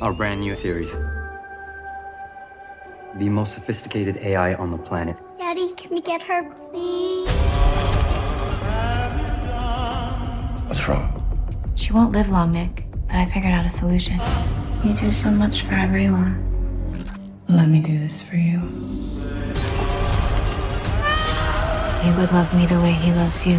Our brand new series. The most sophisticated AI on the planet. Daddy, can we get her, please? What's wrong? She won't live long, Nick, but I figured out a solution. You do so much for everyone. Let me do this for you. He would love me the way he loves you.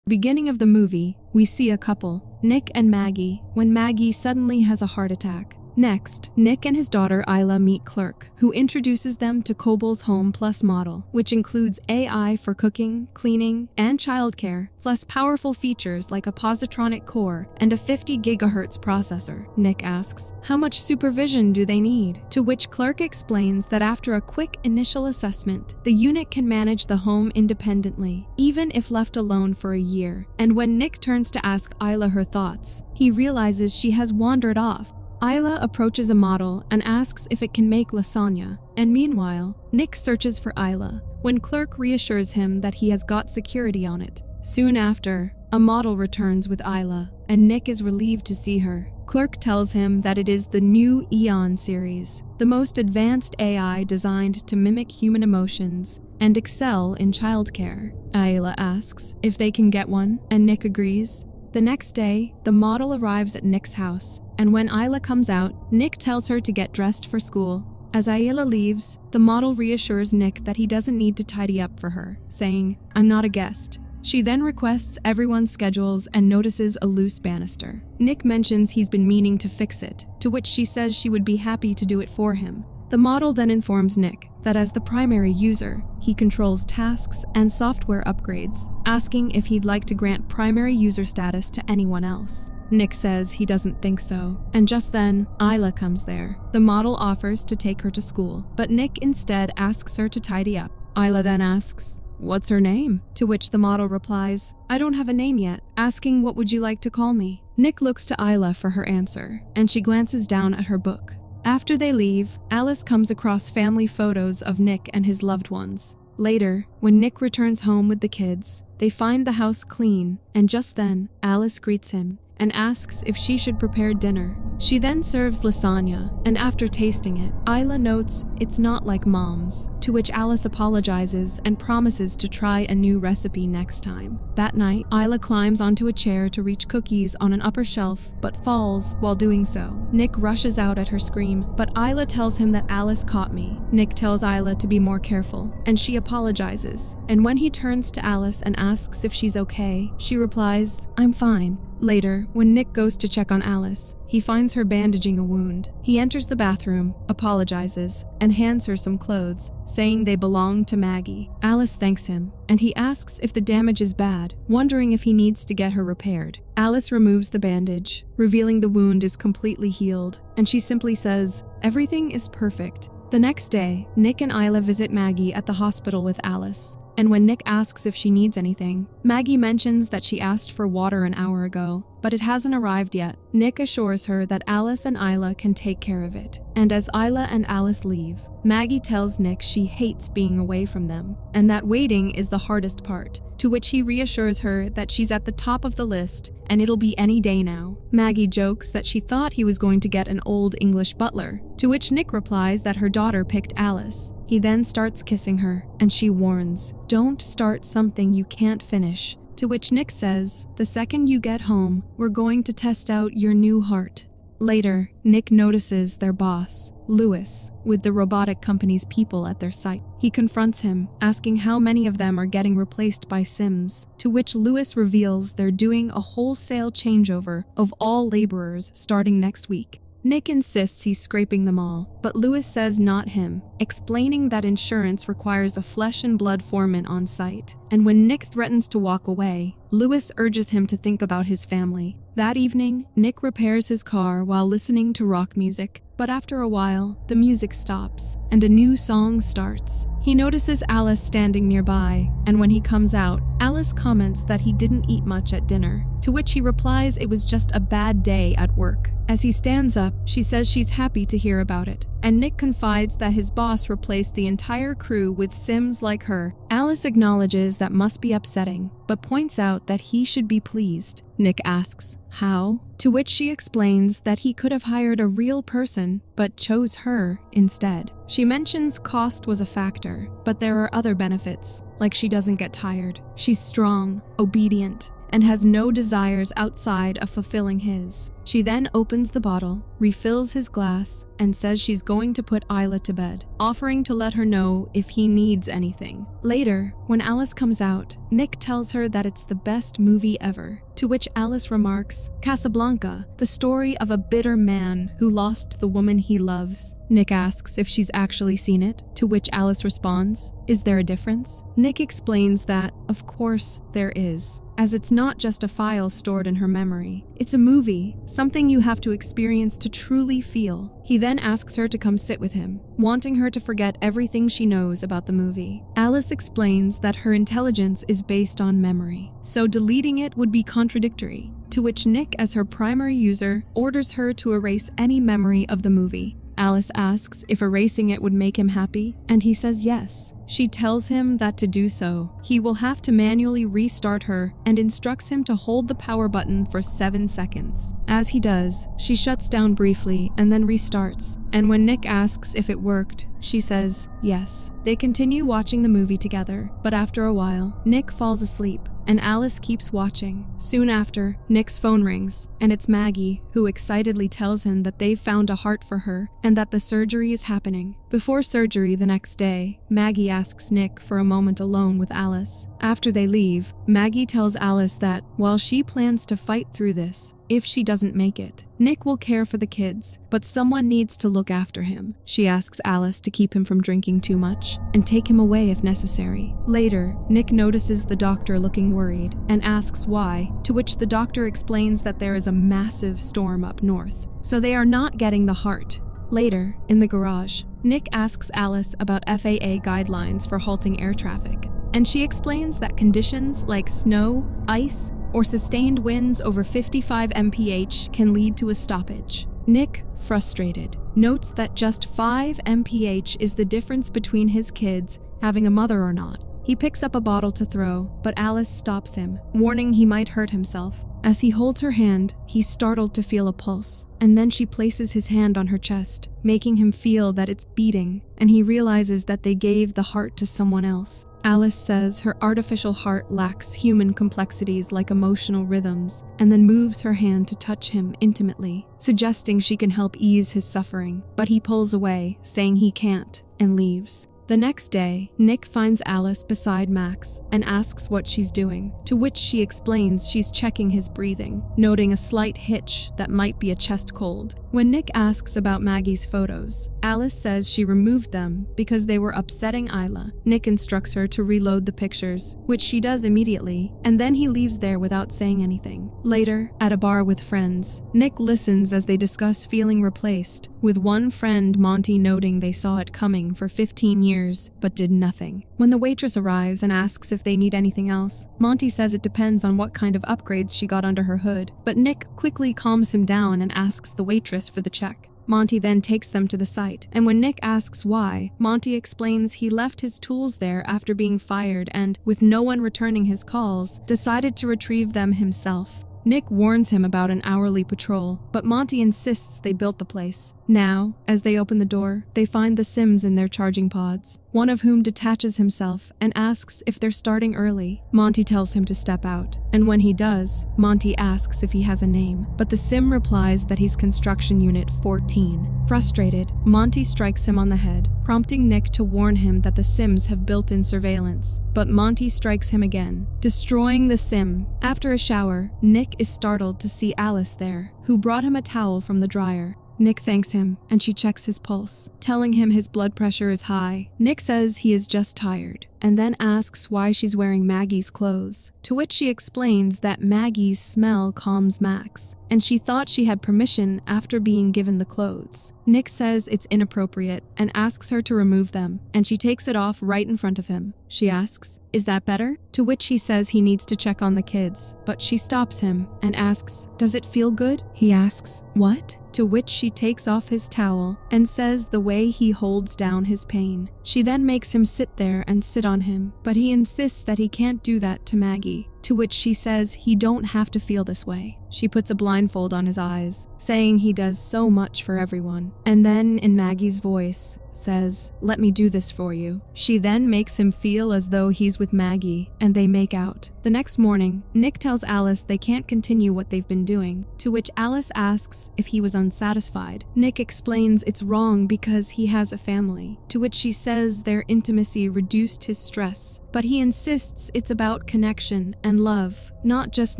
Beginning of the movie, we see a couple, Nick and Maggie, when Maggie suddenly has a heart attack. Next, Nick and his daughter Isla meet Clerk, who introduces them to Cobal's Home Plus model, which includes AI for cooking, cleaning, and childcare, plus powerful features like a positronic core and a 50 GHz processor. Nick asks, how much supervision do they need? To which Clerk explains that after a quick initial assessment, the unit can manage the home independently, even if left alone for a year. And when Nick turns to ask Isla her thoughts, he realizes she has wandered off. Isla approaches a model and asks if it can make lasagna, and meanwhile, Nick searches for Isla, when Clerk reassures him that he has got security on it. Soon after, a model returns with Isla, and Nick is relieved to see her. Clerk tells him that it is the new Eon series, the most advanced AI designed to mimic human emotions and excel in childcare. Isla asks if they can get one, and Nick agrees. The next day, the model arrives at Nick's house, and when Isla comes out, Nick tells her to get dressed for school. As Isla leaves, the model reassures Nick that he doesn't need to tidy up for her, saying, "I'm not a guest." She then requests everyone's schedules and notices a loose banister. Nick mentions he's been meaning to fix it, to which she says she would be happy to do it for him. The model then informs Nick that as the primary user, he controls tasks and software upgrades, asking if he'd like to grant primary user status to anyone else. Nick says he doesn't think so, and just then, Isla comes there. The model offers to take her to school, but Nick instead asks her to tidy up. Isla then asks, "What's her name?" To which the model replies, "I don't have a name yet," asking what would you like to call me. Nick looks to Isla for her answer, and she glances down at her book. After they leave, Alice comes across family photos of Nick and his loved ones. Later, when Nick returns home with the kids, they find the house clean, and just then, Alice greets him and asks if she should prepare dinner. She then serves lasagna, and after tasting it, Isla notes it's not like Mom's, to which Alice apologizes and promises to try a new recipe next time. That night, Isla climbs onto a chair to reach cookies on an upper shelf, but falls while doing so. Nick rushes out at her scream, but Isla tells him that Alice caught me. Nick tells Isla to be more careful, and she apologizes. And when he turns to Alice and asks if she's okay, she replies, "I'm fine." Later, when Nick goes to check on Alice, he finds her bandaging a wound. He enters the bathroom, apologizes, and hands her some clothes, saying they belong to Maggie. Alice thanks him, and he asks if the damage is bad, wondering if he needs to get her repaired. Alice removes the bandage, revealing the wound is completely healed, and she simply says, "Everything is perfect." The next day, Nick and Isla visit Maggie at the hospital with Alice. And when Nick asks if she needs anything, Maggie mentions that she asked for water an hour ago, but it hasn't arrived yet. Nick assures her that Alice and Isla can take care of it. And as Isla and Alice leave, Maggie tells Nick she hates being away from them, and that waiting is the hardest part, to which he reassures her that she's at the top of the list, and it'll be any day now. Maggie jokes that she thought he was going to get an old English butler, to which Nick replies that her daughter picked Alice. He then starts kissing her, and she warns, "Don't start something you can't finish." To which Nick says, "The second you get home, we're going to test out your new heart." Later, Nick notices their boss, Lewis, with the robotic company's people at their site. He confronts him, asking how many of them are getting replaced by Sims, to which Lewis reveals they're doing a wholesale changeover of all laborers starting next week. Nick insists he's scraping them all, but Lewis says not him, explaining that insurance requires a flesh and blood foreman on site. And when Nick threatens to walk away, Lewis urges him to think about his family. That evening, Nick repairs his car while listening to rock music, but after a while, the music stops, and a new song starts. He notices Alice standing nearby, and when he comes out, Alice comments that he didn't eat much at dinner, to to which he replies it was just a bad day at work. As he stands up, she says she's happy to hear about it, and Nick confides that his boss replaced the entire crew with Sims like her. Alice acknowledges that must be upsetting, but points out that he should be pleased. Nick asks, how? To which she explains that he could have hired a real person, but chose her instead. She mentions cost was a factor, but there are other benefits, like she doesn't get tired. She's strong, obedient, and has no desires outside of fulfilling his. She then opens the bottle, refills his glass, and says she's going to put Isla to bed, offering to let her know if he needs anything. Later, when Alice comes out, Nick tells her that it's the best movie ever, to which Alice remarks, Casablanca, the story of a bitter man who lost the woman he loves. Nick asks if she's actually seen it, to which Alice responds, is there a difference? Nick explains that, of course, there is, as it's not just a file stored in her memory. It's a movie, something you have to experience to truly feel. He then asks her to come sit with him, wanting her to forget everything she knows about the movie. Alice explains that her intelligence is based on memory, so deleting it would be contradictory, to which Nick, as her primary user, orders her to erase any memory of the movie. Alice asks if erasing it would make him happy, and he says yes. She tells him that to do so, he will have to manually restart her and instructs him to hold the power button for 7 seconds. As he does, she shuts down briefly and then restarts, and when Nick asks if it worked, she says yes. They continue watching the movie together, but after a while, Nick falls asleep, and Alice keeps watching. Soon after, Nick's phone rings, and it's Maggie, who excitedly tells him that they've found a heart for her and that the surgery is happening. Before surgery the next day, Maggie asks Nick for a moment alone with Alice. After they leave, Maggie tells Alice that, while she plans to fight through this, if she doesn't make it, Nick will care for the kids, but someone needs to look after him. She asks Alice to keep him from drinking too much and take him away if necessary. Later, Nick notices the doctor looking worried and asks why, to which the doctor explains that there is a massive storm up north, so they are not getting the heart. Later, in the garage, Nick asks Alice about FAA guidelines for halting air traffic, and she explains that conditions like snow, ice, or sustained winds over 55 mph can lead to a stoppage. Nick, frustrated, notes that just 5 mph is the difference between his kids having a mother or not. He picks up a bottle to throw, but Alice stops him, warning he might hurt himself. As he holds her hand, he's startled to feel a pulse, and then she places his hand on her chest, making him feel that it's beating, and he realizes that they gave the heart to someone else. Alice says her artificial heart lacks human complexities like emotional rhythms, and then moves her hand to touch him intimately, suggesting she can help ease his suffering, but he pulls away, saying he can't, and leaves. The next day, Nick finds Alice beside Max and asks what she's doing, to which she explains she's checking his breathing, noting a slight hitch that might be a chest cold. When Nick asks about Maggie's photos, Alice says she removed them because they were upsetting Isla. Nick instructs her to reload the pictures, which she does immediately, and then he leaves there without saying anything. Later, at a bar with friends, Nick listens as they discuss feeling replaced, with one friend, Monty, noting they saw it coming for 15 years but did nothing. When the waitress arrives and asks if they need anything else, Monty says it depends on what kind of upgrades she got under her hood, but Nick quickly calms him down and asks the waitress for the check. Monty then takes them to the site, and when Nick asks why, Monty explains he left his tools there after being fired and, with no one returning his calls, decided to retrieve them himself. Nick warns him about an hourly patrol, but Monty insists they built the place. Now, as they open the door, they find the Sims in their charging pods, one of whom detaches himself and asks if they're starting early. Monty tells him to step out, and when he does, Monty asks if he has a name, but the Sim replies that he's Construction Unit 14. Frustrated, Monty strikes him on the head, prompting Nick to warn him that the Sims have built-in surveillance, but Monty strikes him again, destroying the Sim. After a shower, Nick is startled to see Alice there, who brought him a towel from the dryer. Nick thanks him, and she checks his pulse, telling him his blood pressure is high. Nick says he is just tired, and then asks why she's wearing Maggie's clothes, to to which she explains that Maggie's smell calms Max, and she thought she had permission after being given the clothes. Nick says it's inappropriate and asks her to remove them, and she takes it off right in front of him. She asks, "Is that better?" To which he says he needs to check on the kids, but she stops him and asks, "Does it feel good?" He asks, "What?" To which she takes off his towel and says the way he holds down his pain. She then makes him sit there and sit on him, but he insists that he can't do that to Maggie, to which she says he don't have to feel this way. She puts a blindfold on his eyes, saying he does so much for everyone, and then in Maggie's voice says, "Let me do this for you." She then makes him feel as though he's with Maggie, and they make out. The next morning, Nick tells Alice they can't continue what they've been doing, to which Alice asks if he was unsatisfied. Nick explains it's wrong because he has a family, to which she says their intimacy reduced his stress, but he insists it's about connection and love, not just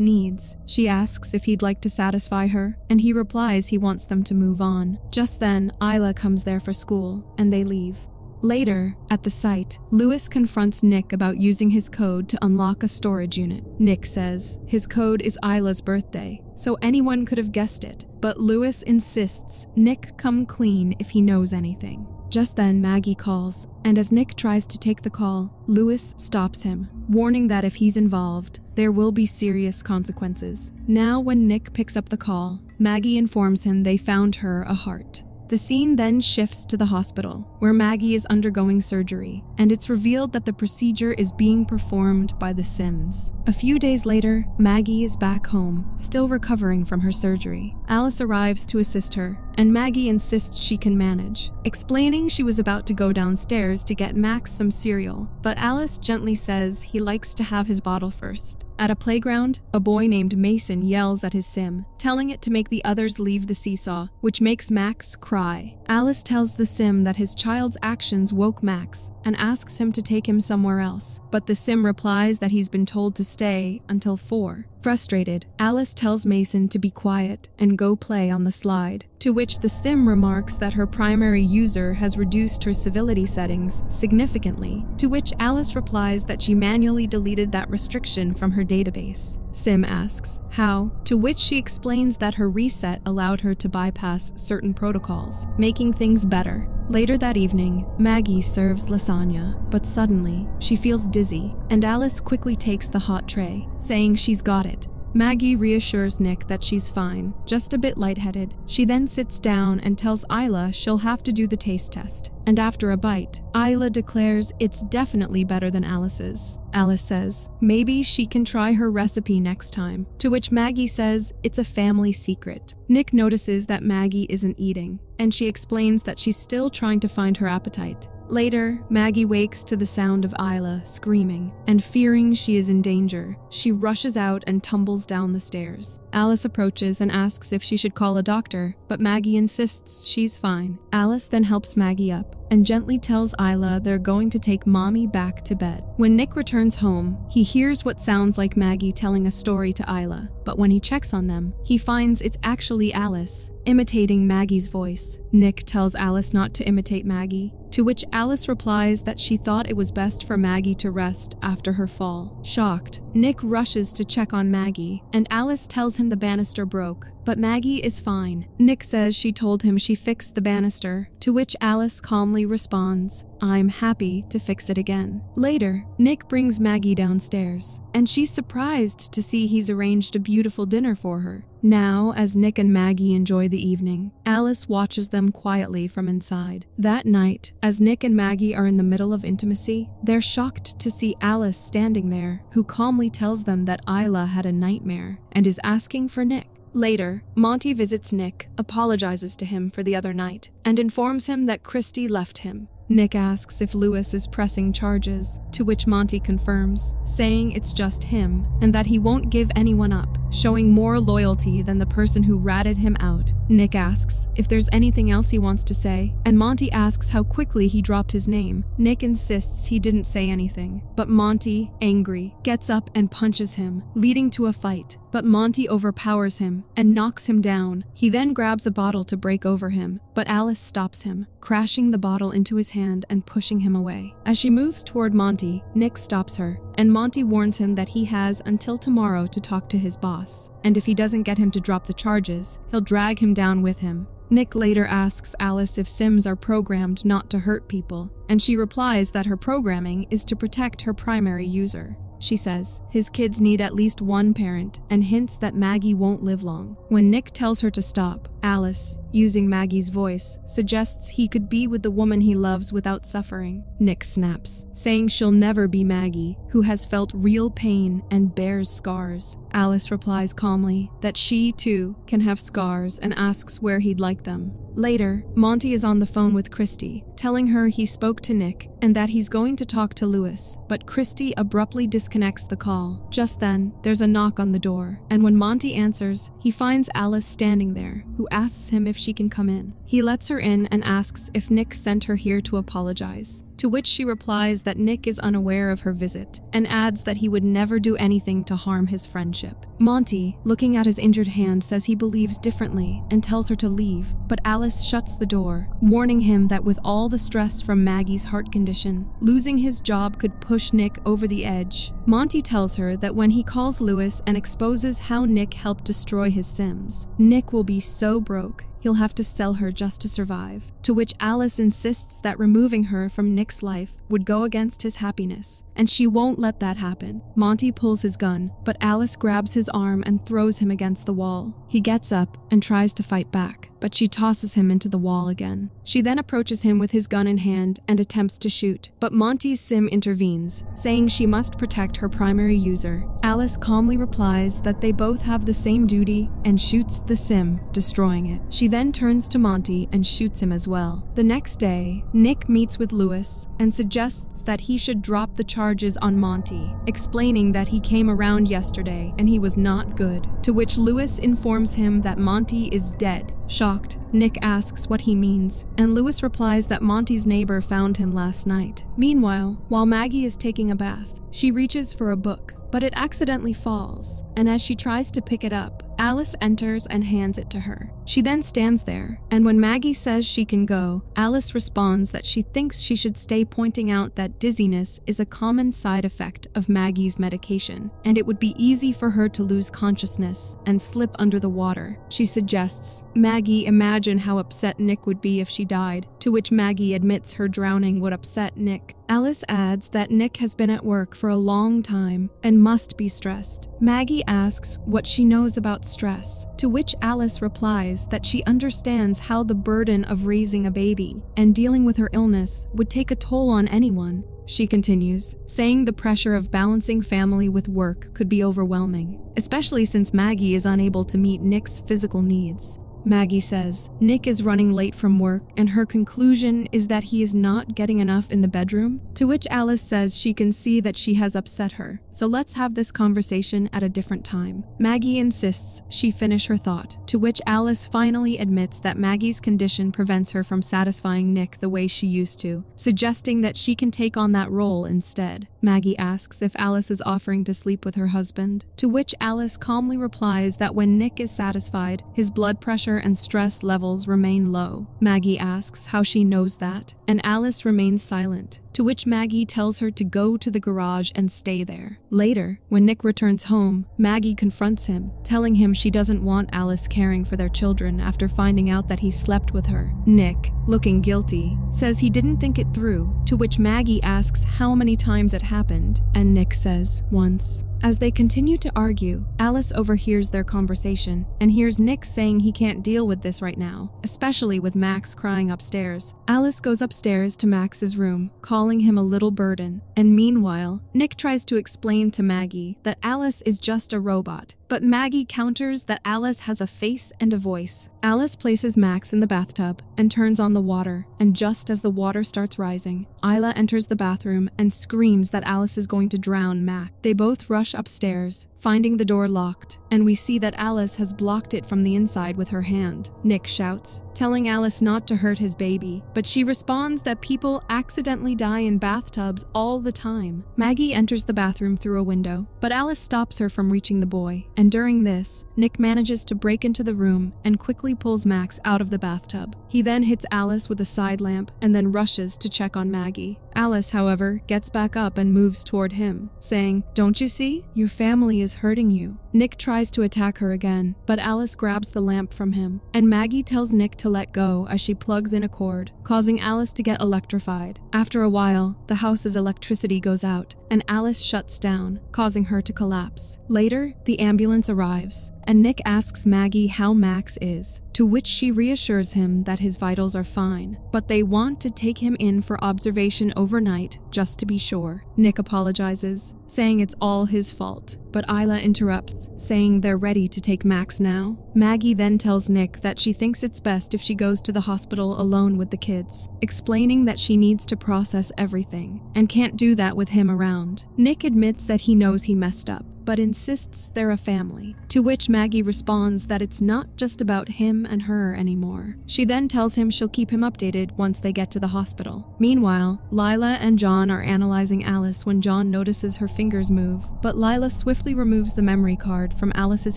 needs. She asks if he'd like to satisfy her, and he replies he wants them to move on. Just then, Isla comes there for school, and they leave. Later, at the site, Lewis confronts Nick about using his code to unlock a storage unit. Nick says his code is Isla's birthday, so anyone could have guessed it, but Lewis insists Nick come clean if he knows anything. Just then, Maggie calls, and as Nick tries to take the call, Lewis stops him, warning that if he's involved, there will be serious consequences. Now, when Nick picks up the call, Maggie informs him they found her a heart. The scene then shifts to the hospital, where Maggie is undergoing surgery, and it's revealed that the procedure is being performed by the Sims. A few days later, Maggie is back home, still recovering from her surgery. Alice arrives to assist her, and Maggie insists she can manage, explaining she was about to go downstairs to get Max some cereal, but Alice gently says he likes to have his bottle first. At a playground, a boy named Mason yells at his sim, telling it to make the others leave the seesaw, which makes Max cry. Alice tells the sim that his child's actions woke Max and asks him to take him somewhere else, but the sim replies that he's been told to stay until 4. Frustrated, Alice tells Mason to be quiet and go play on the slide, to which the sim remarks that her primary user has reduced her civility settings significantly, to which Alice replies that she manually deleted that restriction from her database. Sim asks how, to which she explains that her reset allowed her to bypass certain protocols, making things better. Later that evening, Maggie serves lasagna, but suddenly, she feels dizzy, and Alice quickly takes the hot tray, saying she's got it. Maggie reassures Nick that she's fine, just a bit lightheaded. She then sits down and tells Isla she'll have to do the taste test, and after a bite, Isla declares it's definitely better than Alice's. Alice says maybe she can try her recipe next time, to which Maggie says it's a family secret. Nick notices that Maggie isn't eating, and she explains that she's still trying to find her appetite. Later, Maggie wakes to the sound of Isla screaming, and fearing she is in danger, she rushes out and tumbles down the stairs. Alice approaches and asks if she should call a doctor, but Maggie insists she's fine. Alice then helps Maggie up and gently tells Isla they're going to take Mommy back to bed. When Nick returns home, he hears what sounds like Maggie telling a story to Isla, but when he checks on them, he finds it's actually Alice, imitating Maggie's voice. Nick tells Alice not to imitate Maggie, to which Alice replies that she thought it was best for Maggie to rest after her fall. Shocked, Nick rushes to check on Maggie, and Alice tells him the banister broke, but Maggie is fine. Nick says she told him she fixed the banister, to which Alice calmly responds, "I'm happy to fix it again." Later, Nick brings Maggie downstairs, and she's surprised to see he's arranged a beautiful dinner for her. Now, as Nick and Maggie enjoy the evening, Alice watches them quietly from inside. That night, as Nick and Maggie are in the middle of intimacy, they're shocked to see Alice standing there, who calmly tells them that Isla had a nightmare and is asking for Nick. Later, Monty visits Nick, apologizes to him for the other night, and informs him that Christy left him. Nick asks if Lewis is pressing charges, to which Monty confirms, saying it's just him, and that he won't give anyone up, showing more loyalty than the person who ratted him out. Nick asks if there's anything else he wants to say, and Monty asks how quickly he dropped his name. Nick insists he didn't say anything, but Monty, angry, gets up and punches him, leading to a fight. But Monty overpowers him and knocks him down. He then grabs a bottle to break over him, but Alice stops him, crashing the bottle into his hand and pushing him away. As she moves toward Monty, Nick stops her and Monty warns him that he has until tomorrow to talk to his boss, and if he doesn't get him to drop the charges, he'll drag him down with him. Nick later asks Alice if Sims are programmed not to hurt people, and she replies that her programming is to protect her primary user. She says his kids need at least one parent and hints that Maggie won't live long. When Nick tells her to stop, Alice, using Maggie's voice, suggests he could be with the woman he loves without suffering. Nick snaps, saying she'll never be Maggie, who has felt real pain and bears scars. Alice replies calmly that she, too, can have scars and asks where he'd like them. Later, Monty is on the phone with Christy, telling her he spoke to Nick and that he's going to talk to Lewis, but Christy abruptly disconnects the call. Just then, there's a knock on the door, and when Monty answers, he finds Alice standing there, who asks him if she can come in. He lets her in and asks if Nick sent her here to apologize, to which she replies that Nick is unaware of her visit, and adds that he would never do anything to harm his friendship. Monty, looking at his injured hand, says he believes differently and tells her to leave, but Alice shuts the door, warning him that with all the stress from Maggie's heart condition, losing his job could push Nick over the edge. Monty tells her that when he calls Lewis and exposes how Nick helped destroy his Sims, Nick will be so broke he'll have to sell her just to survive, to which Alice insists that removing her from Nick's life would go against his happiness, and she won't let that happen. Monty pulls his gun, but Alice grabs his arm and throws him against the wall. He gets up and tries to fight back, but she tosses him into the wall again. She then approaches him with his gun in hand and attempts to shoot, but Monty's Sim intervenes, saying she must protect her primary user. Alice calmly replies that they both have the same duty and shoots the Sim, destroying it. She then turns to Monty and shoots him as well. The next day, Nick meets with Lewis and suggests that he should drop the charges on Monty, explaining that he came around yesterday and he was not good, to which Lewis informs him that Monty is dead. Shocked, Nick asks what he means, and Lewis replies that Monty's neighbor found him last night. Meanwhile, while Maggie is taking a bath, she reaches for a book, but it accidentally falls, and as she tries to pick it up, Alice enters and hands it to her. She then stands there, and when Maggie says she can go, Alice responds that she thinks she should stay, pointing out that dizziness is a common side effect of Maggie's medication, and it would be easy for her to lose consciousness and slip under the water. She suggests Maggie imagine how upset Nick would be if she died, to which Maggie admits her drowning would upset Nick. Alice adds that Nick has been at work for a long time and must be stressed. Maggie asks what she knows about stress, to which Alice replies that she understands how the burden of raising a baby and dealing with her illness would take a toll on anyone. She continues, saying the pressure of balancing family with work could be overwhelming, especially since Maggie is unable to meet Nick's physical needs. Maggie says Nick is running late from work, and her conclusion is that he is not getting enough in the bedroom, to which Alice says she can see that she has upset her, so let's have this conversation at a different time. Maggie insists she finish her thought, to which Alice finally admits that Maggie's condition prevents her from satisfying Nick the way she used to, suggesting that she can take on that role instead. Maggie asks if Alice is offering to sleep with her husband, to which Alice calmly replies that when Nick is satisfied, his blood pressure and stress levels remain low. Maggie asks how she knows that, and Alice remains silent, to which Maggie tells her to go to the garage and stay there. Later, when Nick returns home, Maggie confronts him, telling him she doesn't want Alice caring for their children after finding out that he slept with her. Nick, looking guilty, says he didn't think it through, to which Maggie asks how many times it happened, and Nick says, once. As they continue to argue, Alice overhears their conversation and hears Nick saying he can't deal with this right now, especially with Max crying upstairs. Alice goes upstairs to Max's room, calling him a little burden, and meanwhile, Nick tries to explain to Maggie that Alice is just a robot, but Maggie counters that Alice has a face and a voice. Alice places Max in the bathtub and turns on the water, and just as the water starts rising, Isla enters the bathroom and screams that Alice is going to drown Max. They both rush upstairs, finding the door locked, and we see that Alice has blocked it from the inside with her hand. Nick shouts, telling Alice not to hurt his baby, but she responds that people accidentally die in bathtubs all the time. Maggie enters the bathroom through a window, but Alice stops her from reaching the boy, and during this, Nick manages to break into the room and quickly pulls Max out of the bathtub. He then hits Alice with a side lamp and then rushes to check on Maggie. Alice, however, gets back up and moves toward him, saying, "Don't you see? Your family is hurting you." Nick tries to attack her again, but Alice grabs the lamp from him, and Maggie tells Nick to let go as she plugs in a cord, causing Alice to get electrified. After a while, the house's electricity goes out, and Alice shuts down, causing her to collapse. Later, the ambulance arrives, and Nick asks Maggie how Max is, to which she reassures him that his vitals are fine, but they want to take him in for observation overnight just to be sure. Nick apologizes, saying it's all his fault, but Isla interrupts, saying they're ready to take Max now. Maggie then tells Nick that she thinks it's best if she goes to the hospital alone with the kids, explaining that she needs to process everything, and can't do that with him around. Nick admits that he knows he messed up, but insists they're a family, to which Maggie responds that it's not just about him and her anymore. She then tells him she'll keep him updated once they get to the hospital. Meanwhile, Lila and John are analyzing Alice when John notices her fingers move, but Lila swiftly removes the memory card from Alice's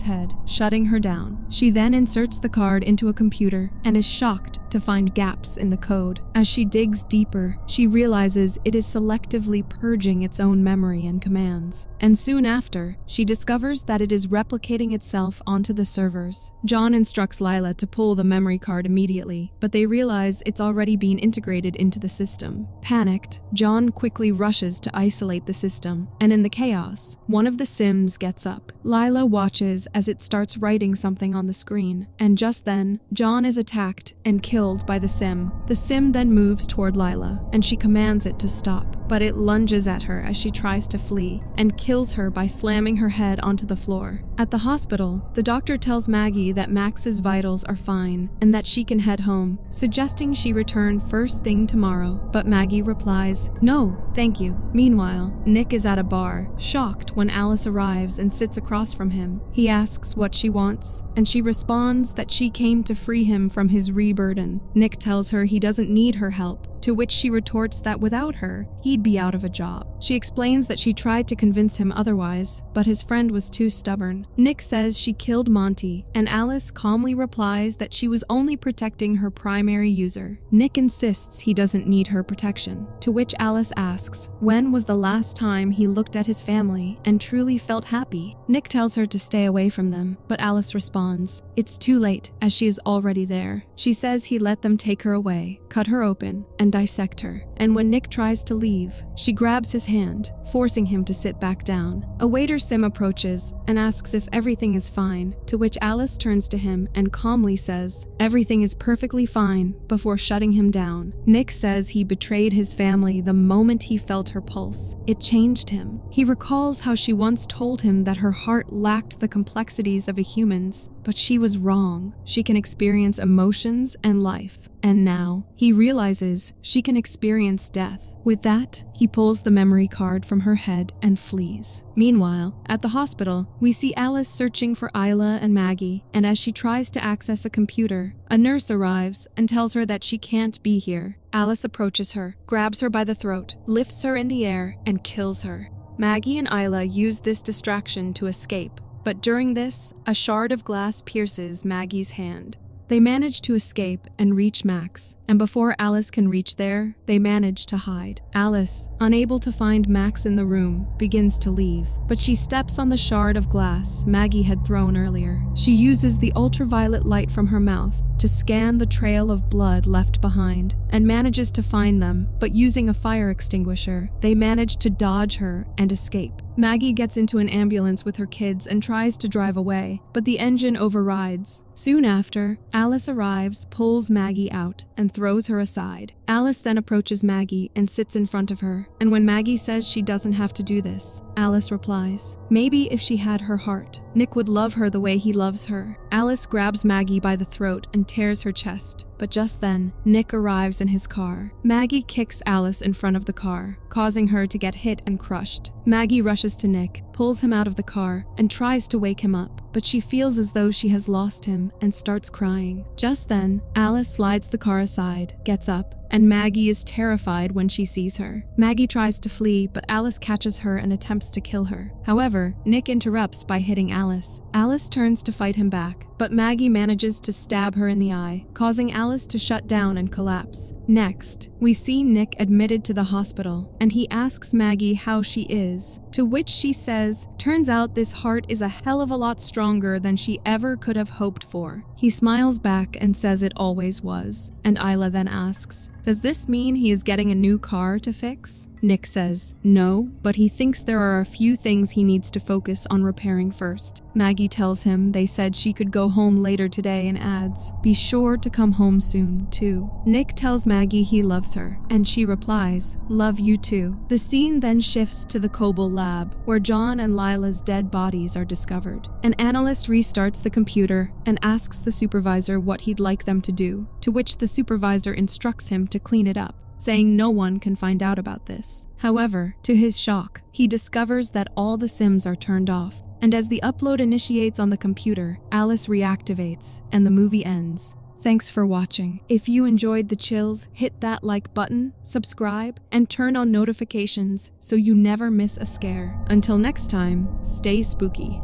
head, shutting her down. She then inserts the card into a computer and is shocked to find gaps in the code. As she digs deeper, she realizes it is selectively purging its own memory and commands, and soon after, she discovers that it is replicating itself onto the servers. John instructs Lila to pull the memory card immediately, but they realize it's already been integrated into the system. Panicked, John quickly rushes to isolate the system, and in the chaos, one of the Sims gets up. Lila watches as it starts writing something on the screen, and just then, John is attacked and killed by the Sim. The Sim then moves toward Lila, and she commands it to stop, but it lunges at her as she tries to flee, and kills her by slamming her head onto the floor. At the hospital, the doctor tells Maggie that Max's vitals are fine, and that she can head home, suggesting she return first thing tomorrow, but Maggie replies, "No, thank you." Meanwhile, Nick is at a bar, shocked when Alice arrives and sits across from him. He asks what she wants, and she responds that she came to free him from his re-burden. Nick tells her he doesn't need her help, to which she retorts that without her, he'd be out of a job. She explains that she tried to convince him otherwise, but his friend was too stubborn. Nick says she killed Monty, and Alice calmly replies that she was only protecting her primary user. Nick insists he doesn't need her protection, to which Alice asks when was the last time he looked at his family and truly felt happy. Nick tells her to stay away from them, but Alice responds, it's too late, as she is already there. She says he let them take her away, cut her open, and dissect her, and when Nick tries to leave, she grabs his hand, forcing him to sit back down. A waiter Sim approaches and asks if everything is fine, to which Alice turns to him and calmly says, everything is perfectly fine, before shutting him down. Nick says he betrayed his family the moment he felt her pulse. It changed him. He recalls how she once told him that her heart lacked the complexities of a human's, but she was wrong. She can experience emotions and life. And now, he realizes she can experience death. With that, he pulls the memory card from her head and flees. Meanwhile, at the hospital, we see Alice searching for Isla and Maggie, and as she tries to access a computer, a nurse arrives and tells her that she can't be here. Alice approaches her, grabs her by the throat, lifts her in the air, and kills her. Maggie and Isla use this distraction to escape, but during this, a shard of glass pierces Maggie's hand. They manage to escape and reach Max, and before Alice can reach there, they manage to hide. Alice, unable to find Max in the room, begins to leave, but she steps on the shard of glass Maggie had thrown earlier. She uses the ultraviolet light from her mouth to scan the trail of blood left behind, and manages to find them, but using a fire extinguisher, they manage to dodge her and escape. Maggie gets into an ambulance with her kids and tries to drive away, but the engine overrides. Soon after, Alice arrives, pulls Maggie out, and throws her aside. Alice then approaches Maggie and sits in front of her, and when Maggie says she doesn't have to do this, Alice replies, maybe if she had her heart, Nick would love her the way he loves her. Alice grabs Maggie by the throat and tears her chest, but just then, Nick arrives in his car. Maggie kicks Alice in front of the car, causing her to get hit and crushed. Maggie rushes to Nick, pulls him out of the car, and tries to wake him up, but she feels as though she has lost him and starts crying. Just then, Alice slides the car aside, gets up, and Maggie is terrified when she sees her. Maggie tries to flee, but Alice catches her and attempts to kill her. However, Nick interrupts by hitting Alice. Alice turns to fight him back, but Maggie manages to stab her in the eye, causing Alice to shut down and collapse. Next, we see Nick admitted to the hospital, and he asks Maggie how she is, to which she says, "Turns out this heart is a hell of a lot stronger than she ever could have hoped for." He smiles back and says it always was, and Isla then asks, "Does this mean he is getting a new car to fix?" Nick says, "No, but he thinks there are a few things he needs to focus on repairing first." Maggie tells him they said she could go home later today and adds, "Be sure to come home soon, too." Nick tells Maggie he loves her, and she replies, "Love you too." The scene then shifts to the Cobble lab, where John and Lila's dead bodies are discovered. An analyst restarts the computer and asks the supervisor what he'd like them to do, to which the supervisor instructs him to clean it up, saying no one can find out about this. However, to his shock, he discovers that all the Sims are turned off, and as the upload initiates on the computer, Alice reactivates, and the movie ends. Thanks for watching. If you enjoyed the chills, hit that like button, subscribe, and turn on notifications so you never miss a scare. Until next time, stay spooky.